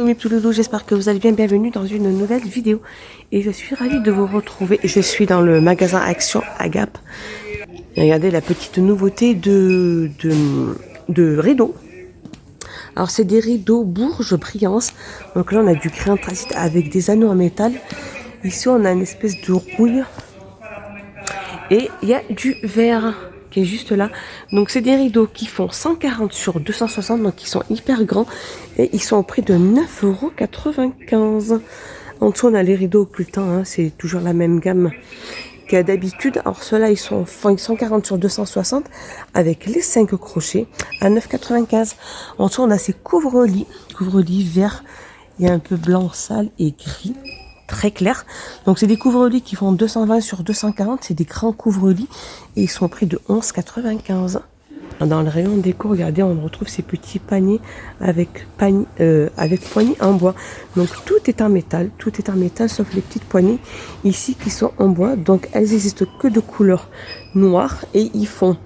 Mes petits loulous, j'espère que vous allez bien. Bienvenue dans une nouvelle vidéo. Et je suis ravie de vous retrouver. Je suis dans le magasin Action à Gap. Et regardez la petite nouveauté de rideaux. Alors c'est des rideaux Bourges Brillance. Donc là on a du crayon anthracite avec des anneaux en métal. Ici on a une espèce de rouille. Et il y a du verre qui est juste là. Donc c'est des rideaux qui font 140 sur 260, donc ils sont hyper grands et ils sont au prix de 9,95 €. En dessous on a les rideaux occultants, hein, c'est toujours la même gamme qu'il y a d'habitude. Alors ceux-là ils sont 140 sur 260 avec les 5 crochets à 9,95 €. En dessous on a ces couvre-lits verts, il y a un peu blanc sale et gris. Très clair. Donc c'est des couvre-lits qui font 220 sur 240, c'est des grands couvre-lits et ils sont au prix de 11,95 €. Dans le rayon déco, regardez, on retrouve ces petits paniers avec poignées en bois. Donc tout est en métal, sauf les petites poignées ici qui sont en bois. Donc elles existent que de couleur noire et ils font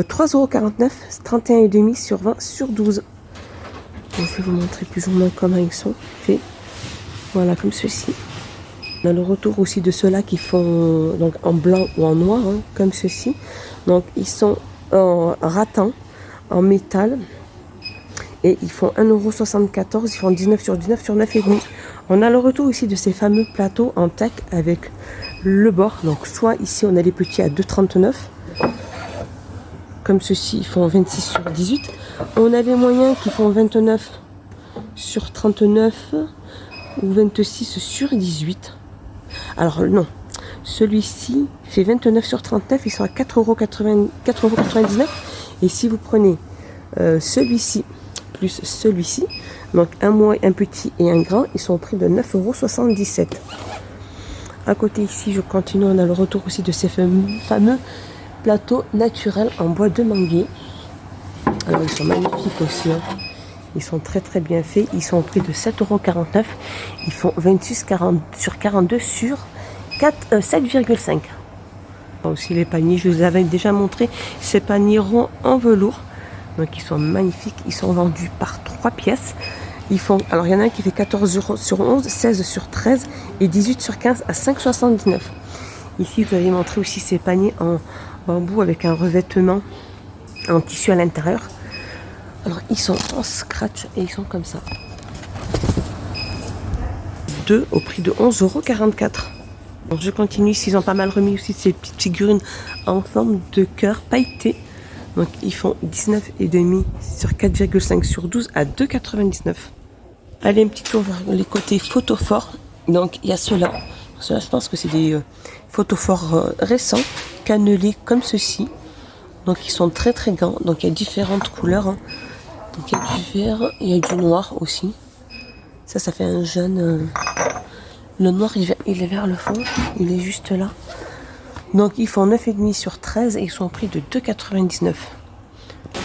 3,49 €, 31,5 sur 20 sur 12. Donc, je vais vous montrer plus ou moins comment ils sont faits. Voilà, comme ceci. On a le retour aussi de ceux-là qui font donc en blanc ou en noir, hein, comme ceci. Donc ils sont en rattan, en métal. Et ils font 1,74 €, ils font 19 sur 19 sur 9,5 €. On a le retour aussi de ces fameux plateaux en teck avec le bord. Donc soit ici on a les petits à 2,39 €. Comme ceci, ils font 26 sur 18. On a les moyens qui font 29 sur 39 ou 26 sur 18. Alors non, celui-ci fait 29 sur 39, ils sont à 4,99 €. Et si vous prenez celui-ci plus celui-ci, donc un moyen, un petit et un grand, ils sont au prix de 9,77 €. À côté ici, je continue, on a le retour aussi de ces fameux plateaux naturels en bois de manguier. Alors ils sont magnifiques aussi, hein. Ils sont très très bien faits. Ils sont au prix de 7,49 €. Ils font 26 sur 42 sur 7,5 €. Aussi les paniers, je vous avais déjà montré ces paniers ronds en velours. Donc ils sont magnifiques. Ils sont vendus par 3 pièces. Ils font, alors il y en a un qui fait 14 € sur 11, 16 sur 13 et 18 sur 15 à 5,79 €. Ici, je vous avais montré aussi ces paniers en bambou avec un revêtement en tissu à l'intérieur. Alors ils sont en scratch et ils sont comme ça. 2 au prix de 11,44 €. Donc je continue, ils ont pas mal remis aussi ces petites figurines en forme de cœur pailleté. Donc ils font 19,5 sur 4,5 sur 12 à 2,99 €. Allez, un petit tour vers les côtés photophores. Donc il y a ceux-là. Ceux-là, je pense que c'est des photophores récents, cannelés comme ceci. Donc ils sont très très grands. Donc il y a différentes couleurs, hein. Donc il y a du vert, il y a du noir aussi. Ça fait un jaune. Le noir il est vers le fond, il est juste là. Donc ils font 9,5 sur 13 et ils sont au prix de 2,99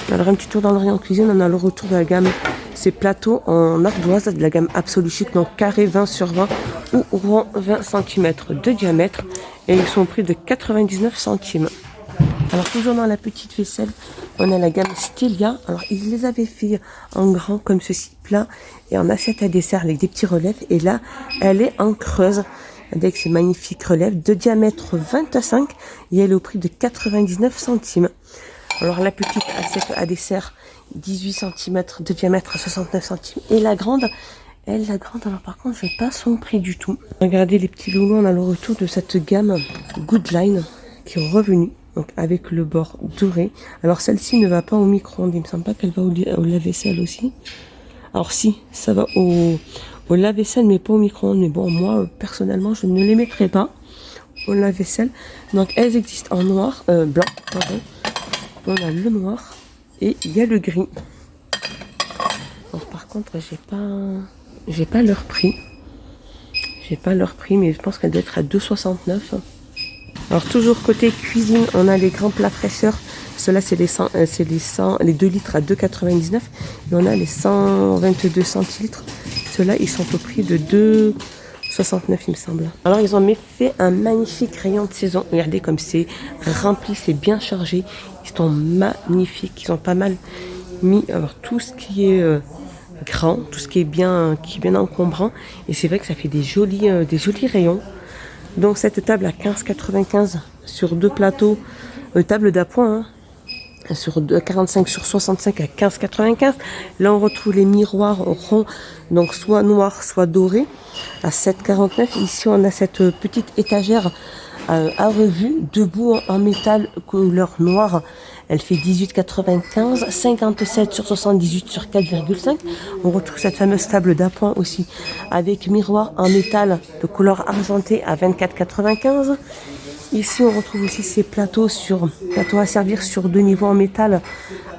€. Alors un petit tour dans le rayon cuisine, on a le retour de la gamme, ces plateaux en ardoise de la gamme Absolu Chic, donc carré 20 sur 20 ou rond 20 cm de diamètre. Et ils sont au prix de 99 centimes. Alors toujours dans la petite vaisselle, on a la gamme Stelia. Alors ils les avaient fait en grand comme ceci, plat, et en assiette à dessert avec des petits relèves. Et là, elle est en creuse avec ces magnifiques relèves de diamètre 25 et elle est au prix de 99 centimes. Alors la petite assiette à dessert, 18 cm de diamètre à 69 centimes. Et la grande, alors par contre, je n'ai pas son prix du tout. Regardez les petits loulous, on a le retour de cette gamme Goodline qui est revenue. Donc avec le bord doré. Alors celle-ci ne va pas au micro-ondes. Il me semble pas qu'elle va au lave-vaisselle aussi. Alors si, ça va au lave-vaisselle mais pas au micro-ondes. Mais bon, moi personnellement, je ne les mettrai pas au lave-vaisselle. Donc elles existent en noir, blanc, pardon. On a le noir et il y a le gris. Alors par contre, j'ai pas leur prix. J'ai pas leur prix, mais je pense qu'elle doit être à 2,69 €. Alors toujours côté cuisine, on a les grands plats fraîcheurs. Ceux-là, c'est les 2 litres à 2,99 €. Et on a les 122 centilitres. Ceux-là, ils sont au prix de 2,69 € il me semble. Alors ils ont fait un magnifique rayon de saison. Regardez comme c'est rempli, c'est bien chargé. Ils sont magnifiques. Ils ont pas mal mis alors tout ce qui est grand, tout ce qui est bien encombrant. Et c'est vrai que ça fait des jolis rayons. Donc cette table à 15,95 sur 2 plateaux, table d'appoint, hein, sur 45 sur 65 à 15,95. Là on retrouve les miroirs ronds, donc soit noirs, soit dorés, à 7,49. Ici on a cette petite étagère à revue, debout en métal couleur noire. Elle fait 18,95, 57 sur 78 sur 4,5. On retrouve cette fameuse table d'appoint aussi avec miroir en métal de couleur argentée à 24,95. Ici, on retrouve aussi ces plateaux à servir sur 2 niveaux en métal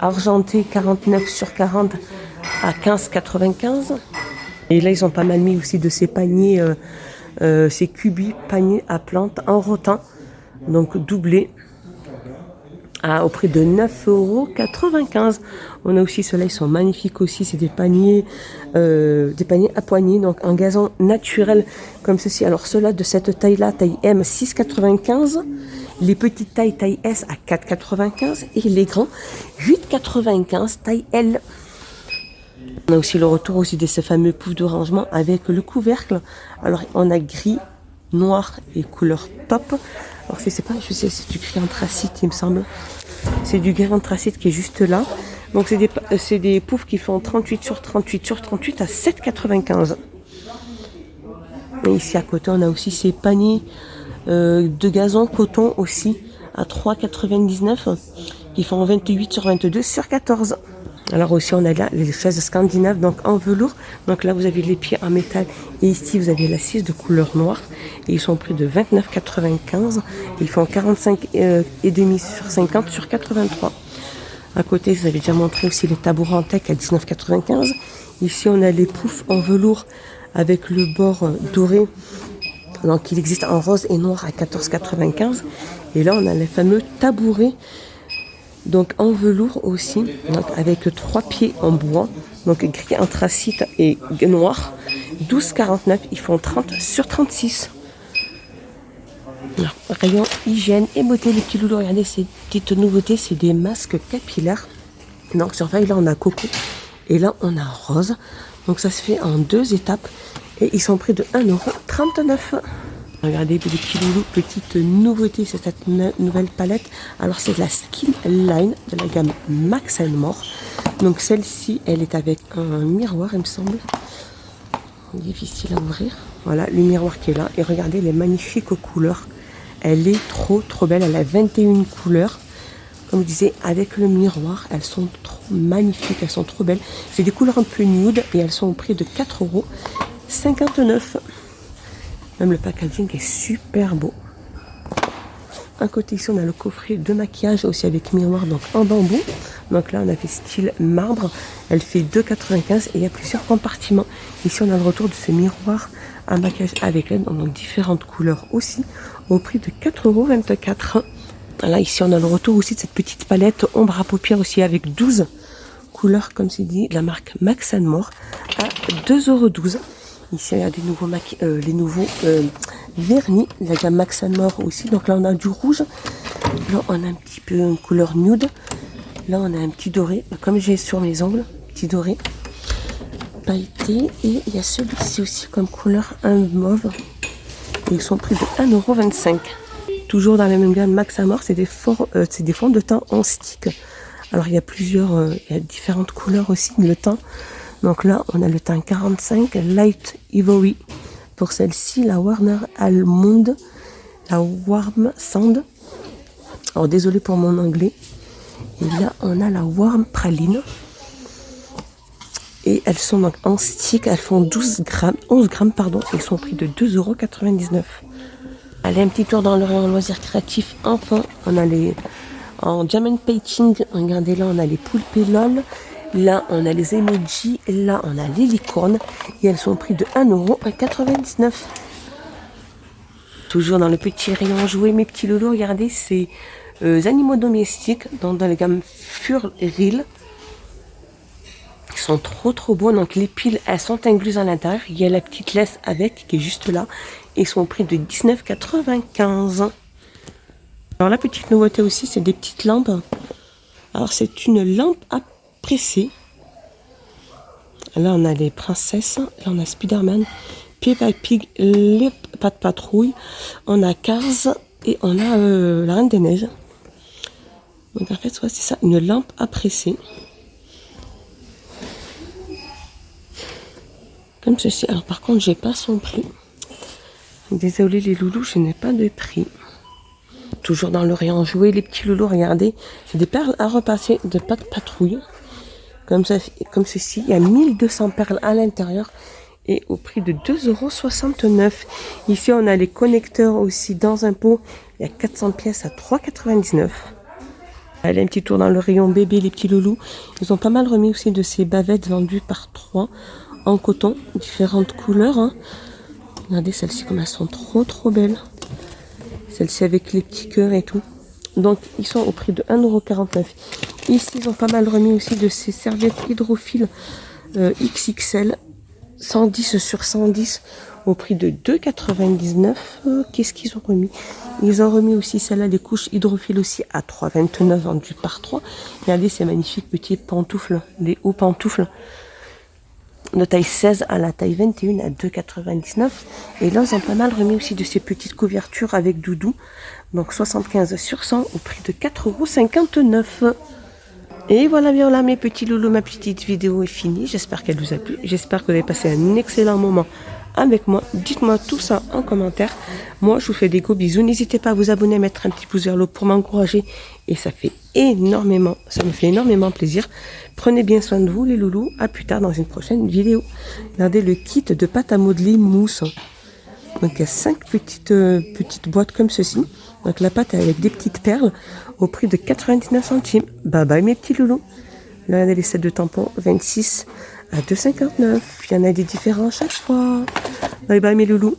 argenté 49 sur 40 à 15,95. Et là, ils ont pas mal mis aussi de ces paniers, ces cubis, paniers à plantes en rotin, donc doublés, au prix de 9,95 €. On a aussi ceux-là, ils sont magnifiques aussi. C'est des paniers à poignées, donc en gazon naturel comme ceci. Alors ceux-là de cette taille-là, taille M, 6,95 €. Les petites tailles, taille S à 4,95 € et les grands 8,95 taille L. On a aussi le retour aussi de ces fameux poufs de rangement avec le couvercle. Alors on a gris, noir et couleur top. Alors je sais, c'est du gris anthracite, il me semble. C'est du gris anthracite qui est juste là. Donc c'est des poufs qui font 38 sur 38 sur 38 à 7,95 €. Et ici à côté, on a aussi ces paniers de gazon coton aussi à 3,99 € qui font 28 sur 22 sur 14. Alors aussi on a là les chaises scandinaves donc en velours. Donc là vous avez les pieds en métal et ici vous avez l'assise de couleur noire et ils sont au prix de 29,95 €. Ils font 45,5 sur 50 sur 83. À côté vous avez déjà montré aussi les tabourets en teck à 19,95 €. Ici on a les poufs en velours avec le bord doré. Donc il existe en rose et noir à 14,95 €. Et là on a les fameux tabourets. Donc en velours aussi, donc avec 3 pieds en bois, donc gris anthracite et noir, 12,49 €, ils font 30 sur 36. Alors, rayon hygiène et beauté, les petits loulous, regardez ces petites nouveautés, c'est des masques capillaires. Donc sur là on a coco et là on a rose, donc ça se fait en 2 étapes et ils sont prix de 1,39 €. Regardez les petits loulous, petite nouveauté, c'est cette nouvelle palette. Alors c'est de la Skin Line de la gamme Max & More. Donc celle-ci, elle est avec un miroir, il me semble. Difficile à ouvrir. Voilà, le miroir qui est là. Et regardez les magnifiques couleurs. Elle est trop belle. Elle a 21 couleurs. Comme je disais, avec le miroir, elles sont trop magnifiques. Elles sont trop belles. C'est des couleurs un peu nude et elles sont au prix de 4,59 €. Même le packaging est super beau. À côté ici on a le coffret de maquillage aussi avec miroir donc en bambou. Donc là on a fait style marbre. Elle fait 2,95 € et il y a plusieurs compartiments. Ici on a le retour de ce miroir à maquillage avec LED, donc différentes couleurs aussi, au prix de 4,24 €. Là ici on a le retour aussi de cette petite palette ombre à paupières aussi avec 12 couleurs comme c'est dit, de la marque Max & More à 2,12 €. Ici, il y a les nouveaux vernis de la gamme Max & More aussi. Donc là, on a du rouge. Là, on a un petit peu une couleur nude. Là, on a un petit doré. Comme j'ai sur mes ongles, petit doré. Pailleté. Et il y a celui-ci aussi comme couleur, un mauve. Et ils sont prix de 1,25 €. Toujours dans la même gamme Max & More, c'est des fonds de teint en stick. Alors, il y a différentes couleurs aussi, le teint. Donc là, on a le teint 45 Light Ivory. Pour celle-ci, la Warner Almond, la Warm Sand. Alors désolé pour mon anglais. Et là, on a la Warm Praline. Et elles sont donc en stick. Elles font 11 grammes, pardon. Elles sont au prix de 2,99 €. Allez, un petit tour dans le rayon loisirs créatifs. Enfin, on a en diamond painting. Regardez là, on a les poulpes LOL. Là, on a les emojis. Là, on a les licornes. Et elles sont au prix de 1,99 €. Toujours dans le petit rayon jouets, mes petits loulous. Regardez, ces animaux domestiques dans la gamme Furreal. Ils sont trop beaux. Donc, les piles, elles sont incluses à l'intérieur. Il y a la petite laisse avec qui est juste là. Et ils sont au prix de 19,95 €. Alors, la petite nouveauté aussi, c'est des petites lampes. Alors, c'est une lampe à presser Là, on a les princesses. Là, on a Spider-Man, Peppa Pig, les Pat' Patrouille. On a Cars et on a la Reine des Neiges. Donc en fait, ouais, c'est ça, une lampe à presser. Comme ceci. Alors par contre, j'ai pas son prix. Désolé les loulous, je n'ai pas de prix. Toujours dans le rayon jouets, les petits loulous, regardez. C'est des perles à repasser de Pat' Patrouille. Comme ceci, il y a 1200 perles à l'intérieur et au prix de 2,69 €. Ici, on a les connecteurs aussi dans un pot. Il y a 400 pièces à 3,99 €. Allez, un petit tour dans le rayon bébé, les petits loulous. Ils ont pas mal remis aussi de ces bavettes vendues par 3 en coton, différentes couleurs. Hein. Regardez celles-ci comme elles sont trop belles. Celles-ci avec les petits cœurs et tout. Donc, ils sont au prix de 1,49 €. Ici, ils ont pas mal remis aussi de ces serviettes hydrophiles XXL, 110 sur 110, au prix de 2,99 €. Qu'est-ce qu'ils ont remis? Ils ont remis aussi celle-là, les couches hydrophiles aussi, à 3,29 € vendues par 3. Regardez ces magnifiques petits pantoufles, les hauts pantoufles. De taille 16 à la taille 21 à 2,99 €. Et là, ils ont pas mal remis aussi de ces petites couvertures avec doudou. Donc 75 sur 100 au prix de 4,59 €. Et voilà mes petits loulous, ma petite vidéo est finie. J'espère qu'elle vous a plu. J'espère que vous avez passé un excellent moment avec moi. Dites-moi tout ça en commentaire. Moi, je vous fais des gros bisous. N'hésitez pas à vous abonner, à mettre un petit pouce vers le haut pour m'encourager. Et ça me fait énormément plaisir. Prenez bien soin de vous, les loulous. À plus tard dans une prochaine vidéo. Regardez le kit de pâte à modeler mousse. Donc, il y a 5 petites boîtes comme ceci. Donc, la pâte avec des petites perles au prix de 99 centimes. Bye bye, mes petits loulous. Là, regardez les sets de tampons, 26 à 2,59 €. Il y en a des différents à chaque fois. Bye bye, mes loulous.